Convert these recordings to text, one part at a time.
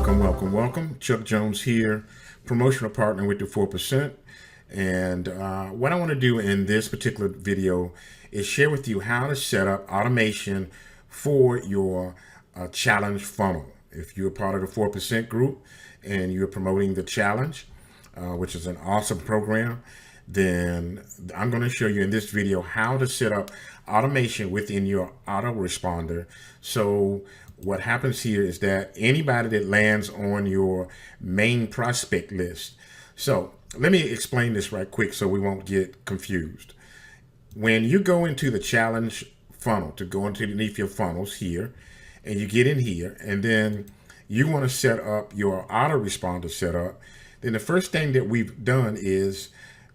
Welcome. Chuck Jones here, promotional partner with the 4%. And what I want to do in this particular video is share with you how to set up automation for your challenge funnel. If you're part of the 4% group and you're promoting the challenge, which is an awesome program, then I'm going to show you in this video how to set up automation within your autoresponder. So what happens here is that anybody that lands on your main prospect list. So let me explain this right quick so we won't get confused. When you go into the challenge funnel, to go underneath your funnels here, and you get in here, and then you want to set up your autoresponder setup, then the first thing that we've done is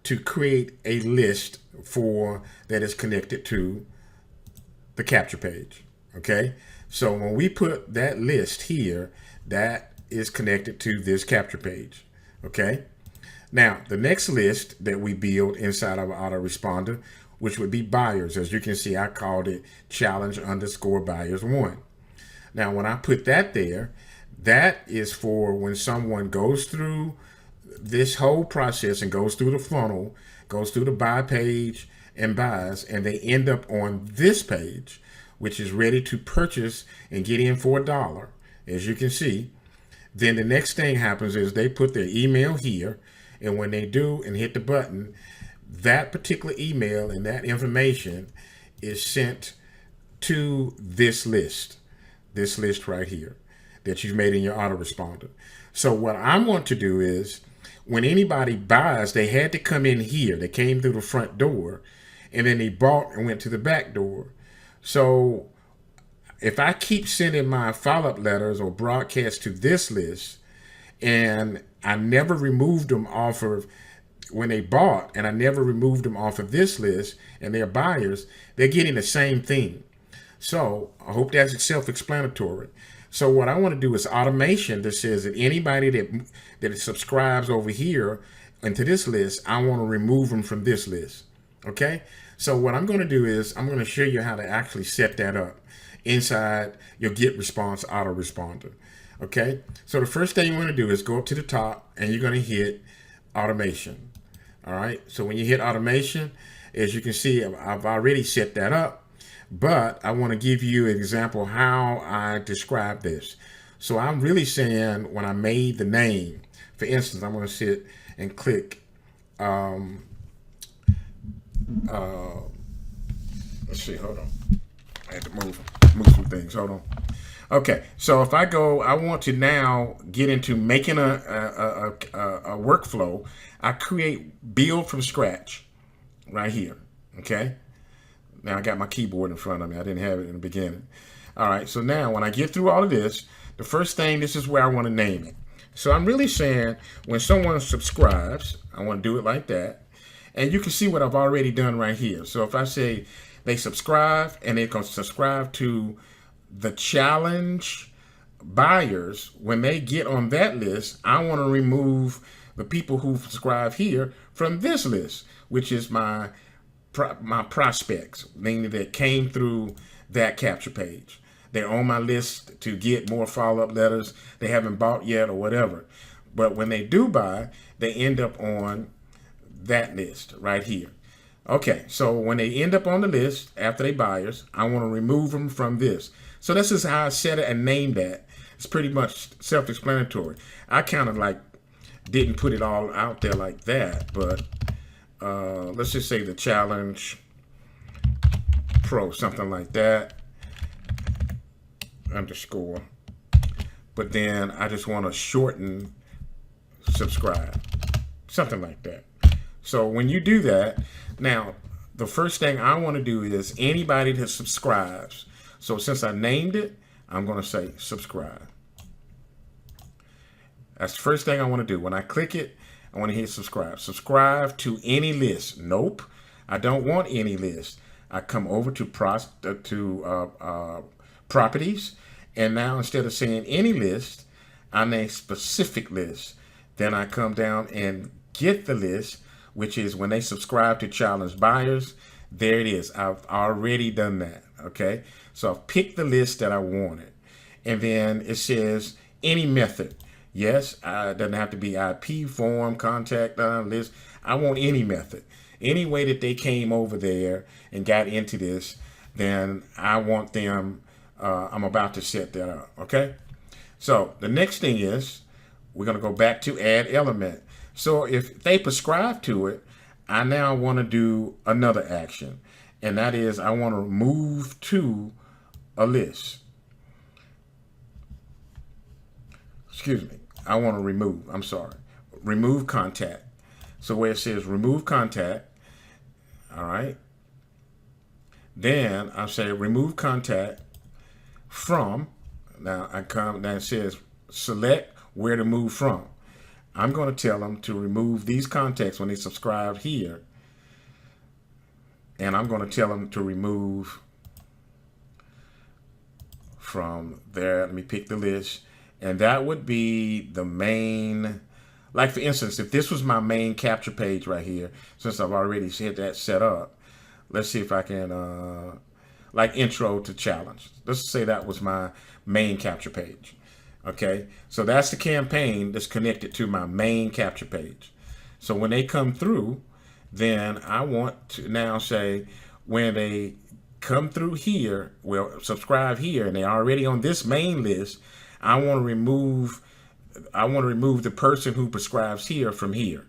to create a list that is connected to the capture page. Okay, so when we put that list here, that is connected to this capture page. Okay, now the next list that we build inside of our autoresponder, which would be buyers, as you can see, I called it challenge_buyers1. Now when I put that there, that is for when someone goes through this whole process and goes through the funnel, goes through the buy page and buys, and they end up on this page, which is ready to purchase and get in for $1, as you can see. Then the next thing happens is they put their email here, and when they do and hit the button, that particular email and that information is sent to this list right here that you've made in your autoresponder. So what I want to do is, when anybody buys, they had to come in here. They came through the front door, and then they bought and went to the back door. So if I keep sending my follow-up letters or broadcasts to this list, and I never removed them off of when they bought, and I never removed them off of this list, and they're buyers, they're getting the same thing. So I hope that's self-explanatory. So what I want to do is automation that says that anybody that subscribes over here into this list, I want to remove them from this list. Okay, so what I'm going to do is I'm going to show you how to actually set that up inside your Getresponse autoresponder. Okay, so the first thing you want to do is go up to the top, and you're going to hit automation. All right, so when you hit automation, as you can see, I've already set that up, but I want to give you an example how I describe this. So I'm really saying, when I made the name, for instance, I'm going to sit and click let's see, hold on. I had to move some things. Hold on. Okay, so if I go, I want to now get into making a workflow. I build from scratch right here. Okay, now I got my keyboard in front of me. I didn't have it in the beginning. All right, so now when I get through all of this, the first thing, this is where I want to name it. So I'm really saying, when someone subscribes, I want to do it like that. And you can see what I've already done right here. So if I say they subscribe, and they can subscribe to the challenge buyers, when they get on that list, I want to remove the people who subscribe here from this list, which is my prospects, meaning that came through that capture page. They're on my list to get more follow-up letters. They haven't bought yet or whatever. But when they do buy, they end up on that list right here. Okay, so when they end up on the list after they buyers, I want to remove them from this. So this is how I set it and named that. It's pretty much self-explanatory. I kind of like didn't put it all out there like that, but let's just say the challenge pro, something like that, underscore. But then I just want to shorten subscribe, something like that. So when you do that, now the first thing I want to do is anybody that subscribes. So since I named it, I'm going to say subscribe. That's the first thing I want to do. When I click it, I want to hit subscribe. Subscribe to any list. Nope, I don't want any list. I come over to properties, and now instead of saying any list, I name specific list. Then I come down and get the list, which is when they subscribe to challenge buyers. There it is. I've already done that. Okay, so I've picked the list that I wanted, and then it says any method. Yes, it doesn't have to be IP, form, contact list. I want any method. Any way that they came over there and got into this, then I want them, I'm about to set that up, okay? So the next thing is, we're going to go back to add element. So if they prescribe to it, I now want to do another action. And that is, I want to move to a list. Excuse me. I want to remove. I'm sorry. Remove contact. So where it says remove contact, all right. Then I say remove contact from. Now I come. Now it says select where to move from. I'm going to tell them to remove these contacts when they subscribe here, and I'm going to tell them to remove from there. Let me pick the list, and that would be the main. Like for instance, if this was my main capture page right here, since I've already had that set up, let's see if I can, like intro to challenge. Let's say that was my main capture page. Okay, so that's the campaign that's connected to my main capture page. So when they come through, then I want to now say when they come through here, well, subscribe here, and they're already on this main list, I want to remove the person who prescribes here from here.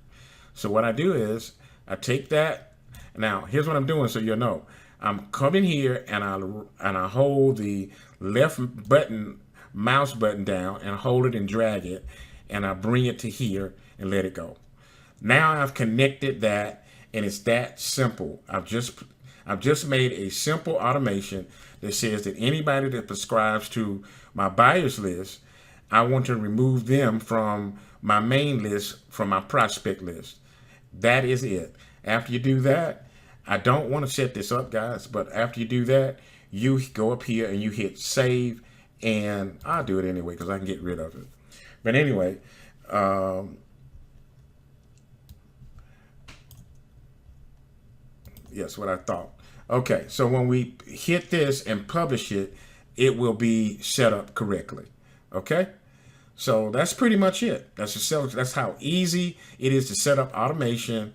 So what I do is I take that. Now here's what I'm doing, so you'll know. I'm coming here and I hold the left button, mouse button down, and hold it and drag it, and I bring it to here and let it go. Now I've connected that, and it's that simple. I've just made a simple automation that says that anybody that prescribes to my buyers list, I want to remove them from my main list, from my prospect list. That is it. After you do that, I don't want to set this up, guys, but after you do that, you go up here and you hit save, and I'll do it anyway because I can get rid of it. But anyway, yes, what I thought. Okay, so when we hit this and publish it, it will be set up correctly. Okay, so that's pretty much it. That's how easy it is to set up automation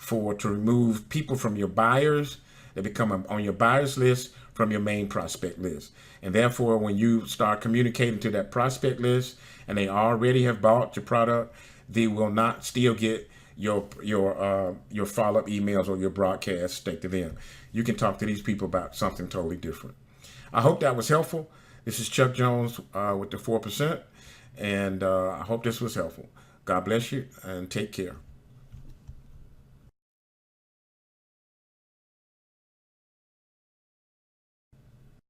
to remove people from your buyers that become on your buyers list from your main prospect list. And therefore, when you start communicating to that prospect list and they already have bought your product, they will not still get your follow-up emails or your broadcast straight to them. You can talk to these people about something totally different. I hope that was helpful. This is Chuck Jones with the 4%, and I hope this was helpful. God bless you and take care.